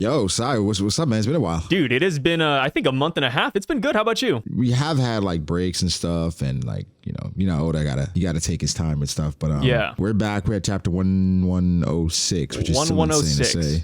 Yo, Sai, what's up, man? It's been a while. Dude, it has been, I think, a month and a half. It's been good. How about you? We have had like breaks and stuff, and like Oda you gotta take his time and stuff. But yeah, we're back. We're at chapter 1106, which is still insane to say.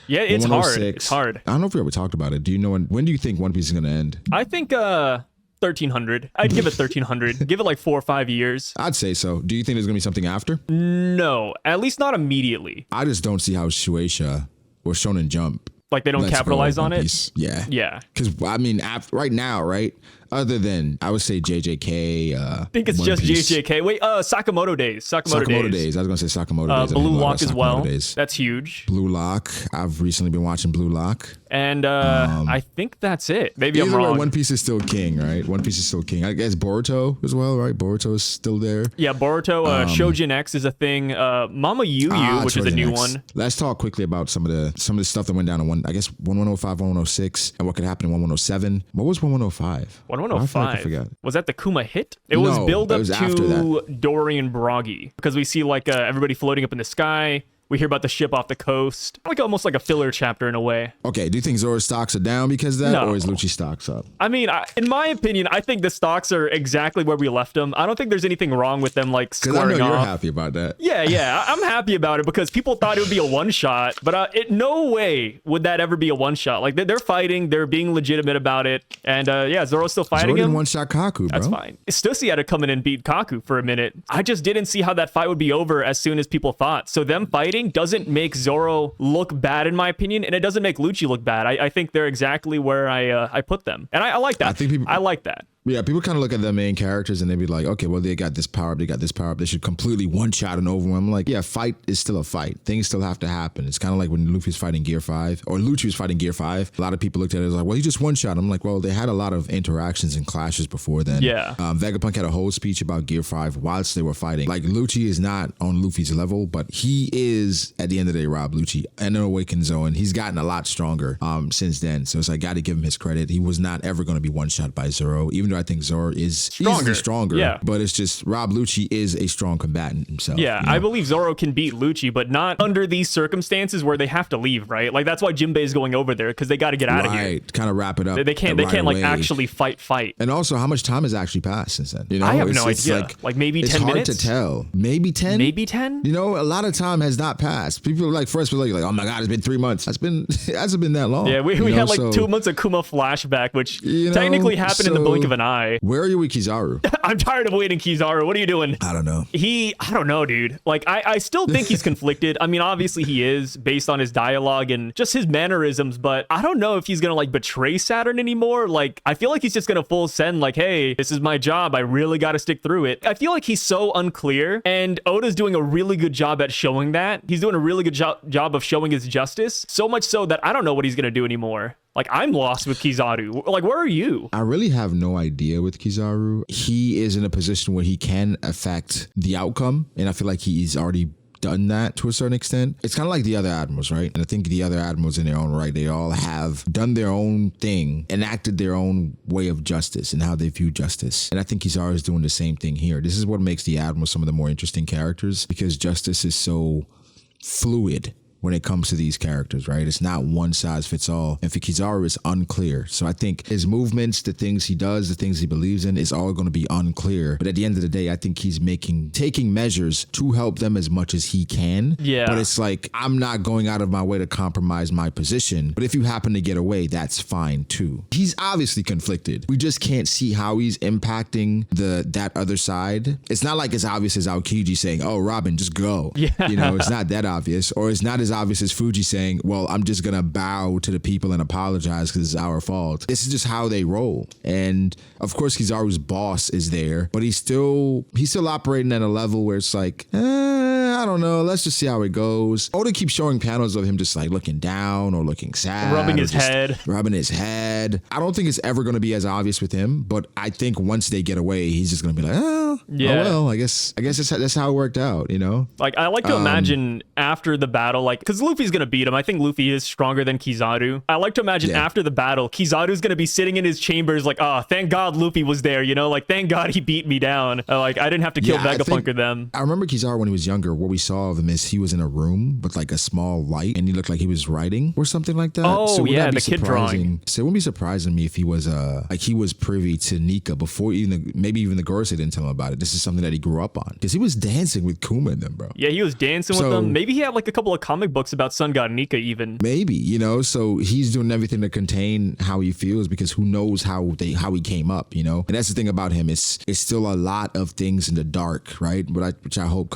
Yeah, it's hard. It's hard. I don't know if we ever talked about it. Do you know when do you think One Piece is gonna end? I think 1300. I'd give it 1300. Give it like 4 or 5 years. I'd say so. Do you think there's gonna be something after? No, at least not immediately. I just don't see how Shueisha or Shonen Jump, like, they don't capitalize on it. Yeah. Because I mean, right now, right? Other than, I would say JJK. I think it's just JJK. Wait, Sakamoto days. Sakamoto days. I was gonna say Sakamoto days. Blue Lock as well. That's huge. Blue Lock. I've recently been watching Blue Lock. And I think that's it. Maybe I'm wrong. One Piece is still king, right? One Piece is still king. I guess Boruto as well, right? Boruto is still there. Yeah, Boruto. Shojin X is a thing. Mama Yu Yu, which is a new one. Let's talk quickly about some of the stuff that went down in 1105, 1106, and what could happen in 1107. What was 1105? 1105. I forgot. Was that the Kuma hit? It was build up to Dorian Broggy, because we see like everybody floating up in the sky. We hear about the ship off the coast, like almost like a filler chapter in a way. Okay, do you think Zoro's stocks are down because of that, or is Lucci stocks up? I mean, in my opinion, I think the stocks are exactly where we left them. I don't think there's anything wrong with them like squaring off. Because I know you're happy about that. Yeah, I'm happy about it because people thought it would be a one-shot, but no way would that ever be a one-shot. Like, they're fighting, they're being legitimate about it, and yeah, Zoro's still fighting him. One-shot Kaku, bro. That's fine. Stussy had to come in and beat Kaku for a minute. I just didn't see how that fight would be over as soon as people thought. So them fighting doesn't make Zoro look bad, in my opinion, and it doesn't make Lucci look bad. I think they're exactly where I put them, and I like that. I like that. Yeah, people kind of look at the main characters and they be like, okay, well, they got this power up, they got this power up. They should completely one-shot and overwhelm. I'm like, yeah, fight is still a fight. Things still have to happen. It's kind of like when Luffy's fighting Gear 5, or Lucci was fighting Gear 5. A lot of people looked at it as like, well, he just one-shot. I'm like, well, they had a lot of interactions and clashes before then. Yeah. Vegapunk had a whole speech about Gear 5 whilst they were fighting. Like, Lucci is not on Luffy's level, but he is, at the end of the day, Rob Luchi, and an Awakened Zone. He's gotten a lot stronger since then. So it's like, got to give him his credit. He was not ever going to be one-shot by Zoro, even though I think Zoro is stronger. Yeah. But it's just Rob Luchi is a strong combatant himself. Yeah, you know? I believe Zoro can beat Luchi, but not under these circumstances where they have to leave, right? Like, that's why Jinbei is going over there, because they got to get out of here. Right, kind of wrap it up. They can't like actually fight. And also, how much time has actually passed since then? You know, I have no idea. Like maybe 10 minutes? It's hard to tell. Maybe 10? Maybe 10? You know, a lot of time has not passed. People are like, first we're like, oh my God, it's been 3 months. It hasn't been that long. Yeah, we had like 2 months of Kuma flashback, which technically happened in the blink of an eye. Where are you with Kizaru? I'm tired of waiting, Kizaru. What are you doing? I don't know. I don't know, dude. Like, I still think he's conflicted. I mean, obviously he is, based on his dialogue and just his mannerisms, but I don't know if he's gonna like betray Saturn anymore. Like, I feel like he's just gonna full send like, hey, this is my job. I really gotta stick through it. I feel like he's so unclear, and Oda's doing a really good job at showing that. He's doing a really good job of showing his justice, so much so that I don't know what he's gonna do anymore. Like, I'm lost with Kizaru. Like, where are you? I really have no idea with Kizaru. He is in a position where he can affect the outcome, and I feel like he's already done that to a certain extent. It's kind of like the other admirals, right? And I think the other admirals in their own right, they all have done their own thing, enacted their own way of justice and how they view justice. And I think Kizaru is doing the same thing here. This is what makes the admirals some of the more interesting characters, because justice is so fluid when it comes to these characters, right? It's not one size fits all. And for Kizaru, it's unclear. So I think his movements, the things he does, the things he believes in, is all going to be unclear. But at the end of the day, I think he's taking measures to help them as much as he can. Yeah. But it's like, I'm not going out of my way to compromise my position. But if you happen to get away, that's fine too. He's obviously conflicted. We just can't see how he's impacting that other side. It's not like it's obvious as Aokiji saying, oh, Robin, just go. Yeah. You know, it's not that obvious. Or it's not as obvious as Fuji saying, well, I'm just gonna bow to the people and apologize because it's our fault. This is just how they roll. And of course Kizaru's boss is there, but he's still operating at a level where it's like, I don't know, let's just see how it goes. Oda keeps showing panels of him just like looking down or looking sad, rubbing his head. I don't think it's ever going to be as obvious with him, but I think once they get away, he's just going to be like, oh well, I guess that's how it worked out, you know? Like, I like to imagine after the battle, like, because Luffy's going to beat him. I think Luffy is stronger than Kizaru. I like to imagine after the battle, Kizaru's going to be sitting in his chambers like, thank God Luffy was there, you know? Like, thank God he beat me down. Like, I didn't have to kill Vegapunk or them. I remember Kizaru when he was younger. What we saw of him is he was in a room with like a small light and he looked like he was writing or something like that. Oh, so yeah, the kid drawing. So it wouldn't be surprising me if he was like he was privy to Nika before maybe even the Gorosei didn't tell him about it. This is something that he grew up on because he was dancing with Kuma and them, bro. Yeah, he was dancing with them. Maybe he had like a couple of comic books about Sun God Nika even. Maybe, you know, so he's doing everything to contain how he feels because who knows how he came up, you know? And that's the thing about him. It's still a lot of things in the dark, right? Which I hope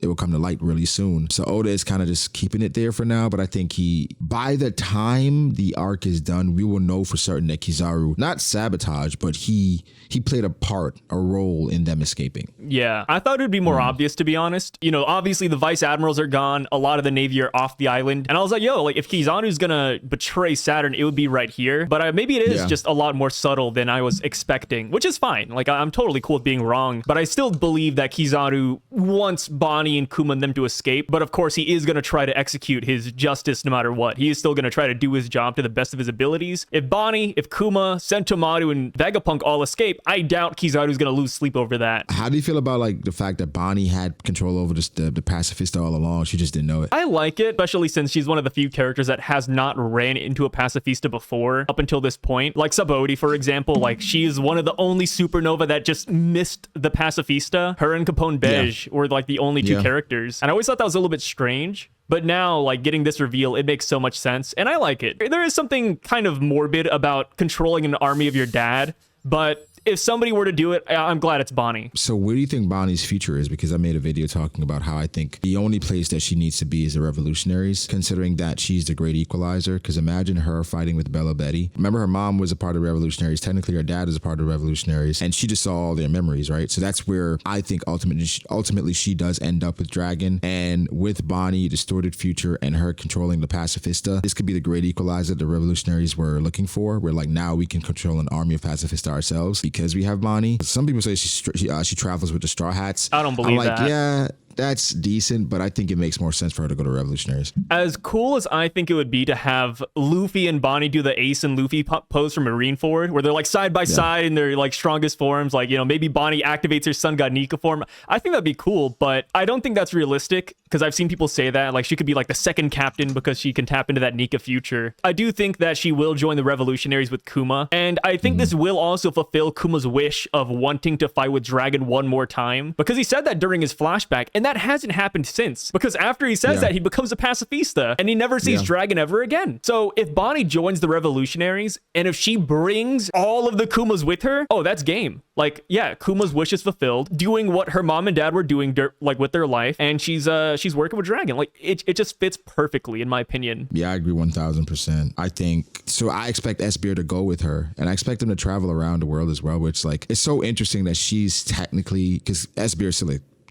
it will come to light really soon. So Oda is kind of just keeping it there for now, but I think by the time the arc is done, we will know for certain that Kizaru, not sabotage, but he played a role in them escaping. Yeah, I thought it would be more obvious, to be honest. You know, obviously the vice admirals are gone. A lot of the Navy are off the island. And I was like, yo, like if Kizaru's gonna betray Saturn, it would be right here. But maybe it is just a lot more subtle than I was expecting, which is fine. Like I'm totally cool with being wrong, but I still believe that Kizaru wants Bonney and Kuma and them to escape. But of course, he is going to try to execute his justice no matter what. He is still going to try to do his job to the best of his abilities. If Bonney, if Kuma, Sentomaru, and Vegapunk all escape, I doubt Kizaru's going to lose sleep over that. How do you feel about like the fact that Bonney had control over the pacifista all along? She just didn't know it. I like it, especially since she's one of the few characters that has not ran into a pacifista before up until this point. Like Sabaody, for example, like she is one of the only supernova that just missed the pacifista. Her and Capone Beige were like the only two characters. And I always thought that was a little bit strange. But now, like, getting this reveal, it makes so much sense, and I like it. There is something kind of morbid about controlling an army of your dad, but if somebody were to do it, I'm glad it's Bonney. So where do you think Bonnie's future is? Because I made a video talking about how I think the only place that she needs to be is the revolutionaries, considering that she's the great equalizer. Because imagine her fighting with Bella Betty. Remember, her mom was a part of the revolutionaries. Technically, her dad is a part of the revolutionaries. And she just saw all their memories, right? So that's where I think ultimately she does end up with Dragon. And with Bonney, distorted future, and her controlling the pacifista, this could be the great equalizer the revolutionaries were looking for. Where like now we can control an army of pacifista ourselves because we have Bonney. Some people say she travels with the Straw Hats. I don't believe that. Yeah, that's decent, but I think it makes more sense for her to go to Revolutionaries. As cool as I think it would be to have Luffy and Bonney do the Ace and Luffy pose from Marineford, where they're like side by side in their like strongest forms, like, you know, maybe Bonney activates her Sun God Nika form. I think that'd be cool, but I don't think that's realistic because I've seen people say that, like she could be like the second captain because she can tap into that Nika future. I do think that she will join the Revolutionaries with Kuma, and I think this will also fulfill Kuma's wish of wanting to fight with Dragon one more time, because he said that during his flashback, and that hasn't happened since, because after he says that, he becomes a pacifista and he never sees Dragon ever again. So if Bonney joins the Revolutionaries and if she brings all of the Kumas with her, oh, that's game. Like, yeah, Kuma's wish is fulfilled, doing what her mom and dad were doing like with their life, and she's working with Dragon. Like it just fits perfectly in my opinion. Yeah, I agree 1000%. I think so. I expect Esbjerg to go with her, and I expect them to travel around the world as well, which like it's so interesting that she's technically, because Esbjerg's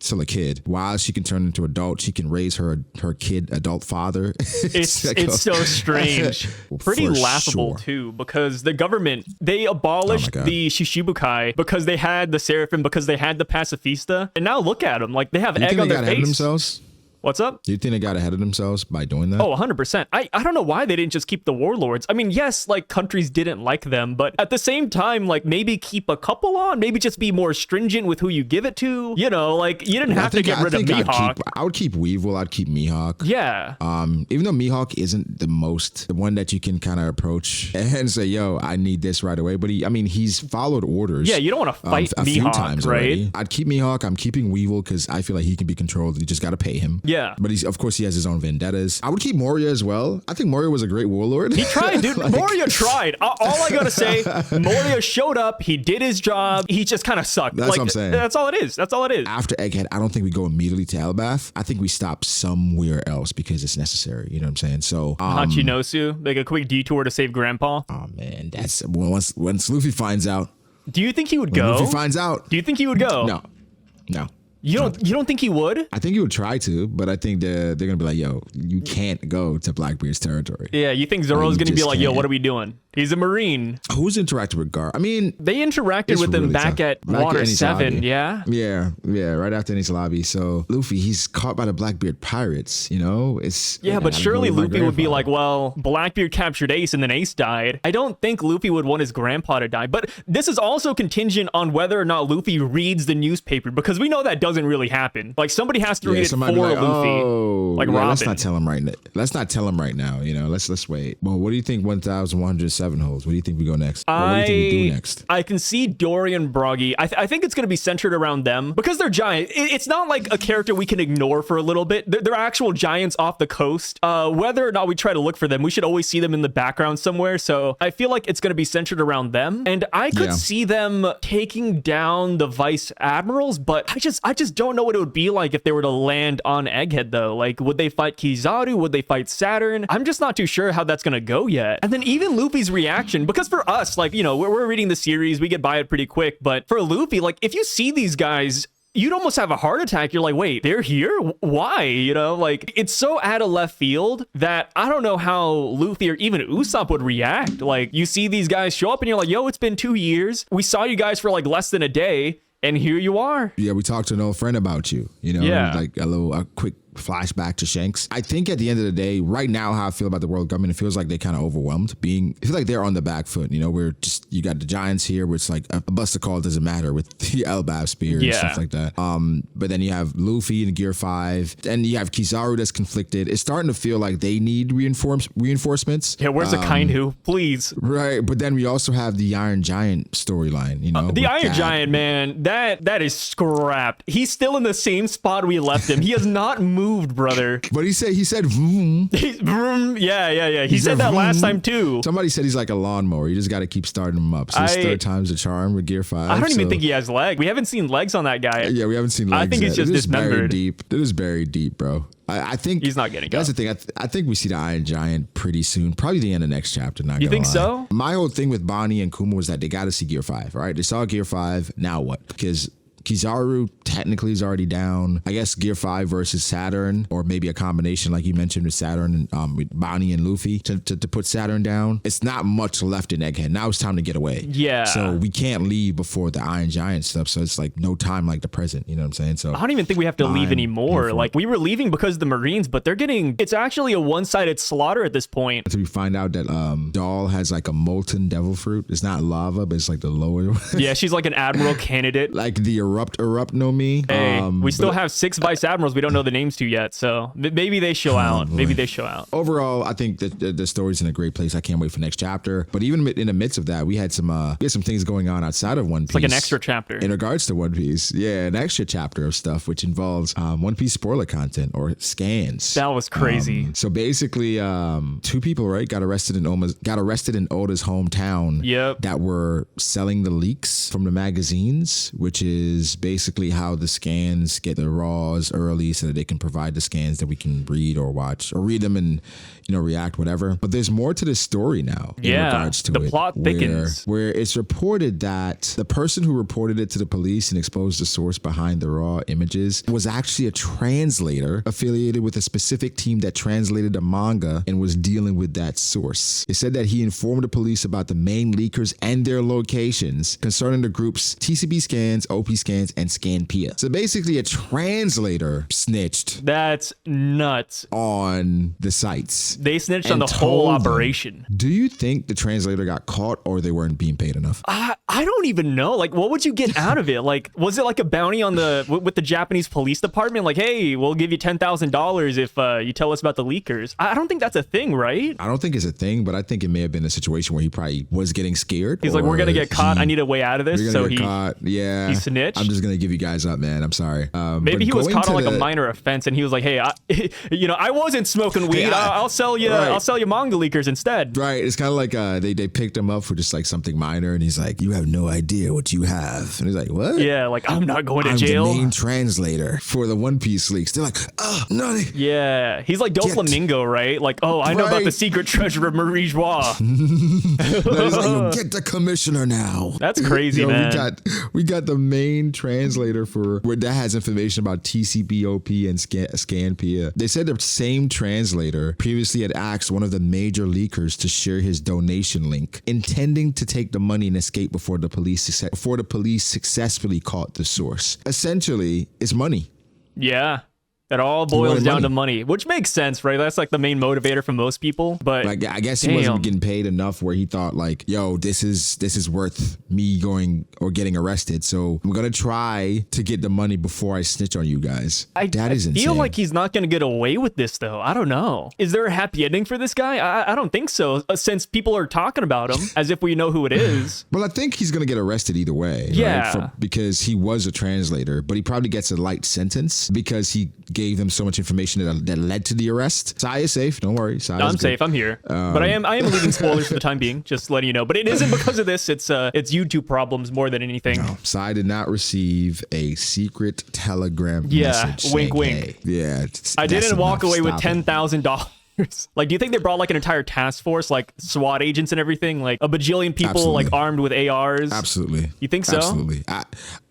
still a kid. While she can turn into adult, she can raise her kid adult father. It's so strange. Pretty laughable too, because the government, they abolished the Shishibukai because they had the Seraphim, because they had the pacifista, and now look at them, like they have egg on their face. Themselves? What's up? Do you think they got ahead of themselves by doing that? Oh, 100%. I don't know why they didn't just keep the warlords. I mean, yes, like countries didn't like them, but at the same time, like maybe keep a couple on, maybe just be more stringent with who you give it to. You know, like you didn't have to get rid of Mihawk. I would keep Weevil. I'd keep Mihawk. Yeah. Even though Mihawk isn't the one that you can kind of approach and say, yo, I need this right away. But he's followed orders. Yeah, you don't want to fight a Mihawk, few times right? Already. I'd keep Mihawk. I'm keeping Weevil because I feel like he can be controlled. You just got to pay him. Yeah. But of course, he has his own vendettas. I would keep Moria as well. I think Moria was a great warlord. He tried, dude. Like, Moria tried. All I gotta say, Moria showed up. He did his job. He just kind of sucked. That's what I'm saying. That's all it is. That's all it is. After Egghead, I don't think we go immediately to Elbaf. I think we stop somewhere else because it's necessary. You know what I'm saying? So Hachinosu, make a quick detour to save Grandpa. Oh man, that's once Luffy finds out. Do you think he would go? Luffy finds out. Do you think he would go? No. You don't think he would? I think he would try to, but I think they're gonna be like, yo, you can't go to Blackbeard's territory. Yeah, you think Zoro's gonna be like, yo, what are we doing? He's a Marine. Who's interacted with Gar? I mean, They interacted it's with him really back tough. at Back Water Enies 7, lobby. yeah? Yeah, right after Enies lobby. So Luffy, he's caught by the Blackbeard pirates, you know? Yeah, but surely Luffy would be like, grandfather. well, Blackbeard captured Ace and then Ace died. I don't think Luffy would want his grandpa to die, but this is also contingent on whether or not Luffy reads the newspaper, because we know that doesn't really happen. Like, somebody has to read it for somebody be like, Luffy. oh, Like yeah, Robin. let's not tell him right now. Let's not tell him right now, you know? Let's wait. Well, what do you think 1,107 holds? What do you think we go next? Or what do you think we do next? I can see Dory and Broggy. I think it's going to be centered around them because they're giant. It's not like a character we can ignore for a little bit. They're actual giants off the coast. Whether or not we try to look for them, we should always see them in the background somewhere. So I feel like it's going to be centered around them. And I could see them taking down the vice admirals, but I just don't know what it would be like if they were to land on Egghead, though. Like, would they fight Kizaru? Would they fight Saturn? I'm just not too sure how that's going to go yet. And then even Luffy's reaction, because for us, like, you know, we're reading the series, we get by it pretty quick. But for Luffy, like, if you see these guys, you'd almost have a heart attack. You're like, wait, they're here? Why? You know, like, it's so out of left field that I don't know how Luffy or even Usopp would react. Like, you see these guys show up and you're like, yo, it's been 2 years. We saw you guys for like less than a day. And here you are. Yeah, we talked to an old friend about you, you know? Yeah. Like a quick flashback to Shanks. I think at the end of the day, right now, how I feel about the world government, it feels like they're kind of overwhelmed. I feel like they're on the back foot. You know, you got the Giants here, where it's like a Buster Call doesn't matter with the Elbaf spear and stuff like that. But then you have Luffy in Gear 5, and you have Kizaru that's conflicted. It's starting to feel like they need reinforcements. Yeah, where's the Kainu? Please. Right, but then we also have the Iron Giant storyline, you know? The Iron Giant, man, that is scrapped. He's still in the same spot we left him. He has not moved, brother. But he said, vroom. Yeah. He said that last time too. Somebody said he's like a lawnmower. You just got to keep starting him up. So it's third time's the charm with Gear 5. I don't even think he has legs. We haven't seen legs on that guy. Yeah, we haven't seen legs. I think he's just dismembered. Buried deep. It is buried deep, bro. I think he's not getting That's the thing. I think we see the Iron Giant pretty soon. Probably the end of next chapter. Not you gonna think lie. so? My whole thing with Bonney and Kuma was that they got to see Gear 5. Right? They saw Gear 5. Now what? Because Kizaru technically is already down. I guess Gear 5 versus Saturn, or maybe a combination like you mentioned with Saturn and with Bonney and Luffy to put Saturn down. It's not much left in Egghead. Now it's time to get away. Yeah. So we can't leave before the Iron Giant stuff. So it's like no time like the present. You know what I'm saying? So I don't even think we have to leave anymore. Like, we were leaving because of the Marines, but it's actually a one-sided slaughter at this point. Until we find out that Doll has like a molten devil fruit. It's not lava, but it's like the lower. Yeah, she's like an admiral candidate. Like the erupt no me. Hey, we still have 6 vice admirals we don't know the names to yet, so maybe they show out. Boy. Maybe they show out. Overall, I think that the story's in a great place. I can't wait for next chapter. But even in the midst of that, we had some things going on outside of One Piece. It's like an extra chapter. In regards to One Piece. Yeah, an extra chapter of stuff which involves One Piece spoiler content or scans. That was crazy. So basically, 2 people, right, got arrested in Oda's hometown. Yep. That were selling the leaks from the magazines, which is basically how the scans get the raws early so that they can provide the scans that we can read or watch or read them and, you know, react, whatever. But there's more to this story now in regards to the it. plot thickens. Where it's reported that the person who reported it to the police and exposed the source behind the raw images was actually a translator affiliated with a specific team that translated the manga and was dealing with that source. It said that he informed the police about the main leakers and their locations concerning the group's TCB scans, OP scans, and Scanpia. So basically a translator snitched. That's nuts. On the sites. They snitched on the whole operation. Do you think the translator got caught or they weren't being paid enough? I don't even know. Like, what would you get out of it? Like, was it like a bounty on with the Japanese police department? Like, hey, we'll give you $10,000 if you tell us about the leakers. I don't think that's a thing, right? I don't think it's a thing, but I think it may have been a situation where he probably was getting scared. He's like, we're gonna get caught. I need a way out of this. So he snitched. I'm just gonna give you guys up, man. I'm sorry. Maybe he was caught on like a minor offense, and he was like, hey, I wasn't smoking weed. Hey, I'll sell you. Right. I'll sell you manga leakers instead. Right. It's kind of like they picked him up for just like something minor, and he's like, you have no idea what you have. And he's like, what? Yeah, like, I'm not going to jail. I'm the main translator for the One Piece leaks. They're like, no. Yeah, he's like Doflamingo, right? Like, oh, I know about the secret treasure of Marie Joie. He's like, get the commissioner now. That's crazy, man. We got the main main translator for where that has information about TCPOP and Scanpia. They said the same translator previously had asked one of the major leakers to share his donation link, intending to take the money and escape before the police successfully caught the source. Essentially, it's money. Yeah. It all boils down to money, which makes sense, right? That's like the main motivator for most people. But like, I guess he wasn't getting paid enough where he thought like, yo, this is worth me going or getting arrested. So I'm gonna try to get the money before I snitch on you guys. That is insane. I feel like he's not gonna get away with this though. I don't know. Is there a happy ending for this guy? I don't think so. Since people are talking about him as if we know who it is. Well, I think he's gonna get arrested either way. Yeah. Right? Because he was a translator, but he probably gets a light sentence because he gave them so much information that led to the arrest. Sai is safe. Don't worry. Sai I'm is safe. good. I'm here. But I am leaving spoilers for the time being, just letting you know. But it isn't because of this. It's YouTube problems more than anything. No, Sai did not receive a secret telegram message. Wink, saying, wink. Hey, yeah. I didn't walk away with Stop it. $10,000. Like, do you think they brought like an entire task force, like SWAT agents and everything, like a bajillion people, Absolutely. like armed with ARs? Absolutely. You think so? Absolutely.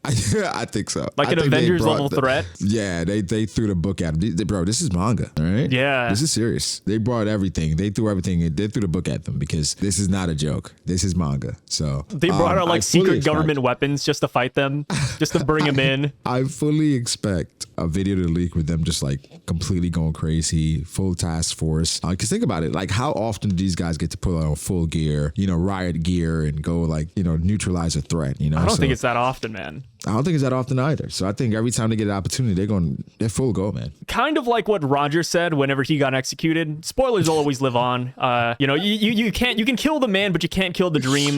I think so. Like an Avengers level threat? Yeah, they threw the book at him. Bro, this is manga, all right? Yeah. This is serious. They brought everything. They threw everything. They threw the book at them because this is not a joke. This is manga. So They brought out like secret government weapons just to fight them, just to bring them in. I fully expect a video to leak with them just like completely going crazy, full task force. Because think about it, like how often do these guys get to put on full gear, riot gear and go like, neutralize a threat, I don't think it's that often, man. I don't think it's that often either. So I think every time they get an opportunity, they're full go, man. Kind of like what Roger said whenever he got executed. Spoilers will always live on. You can kill the man, but you can't kill the dream.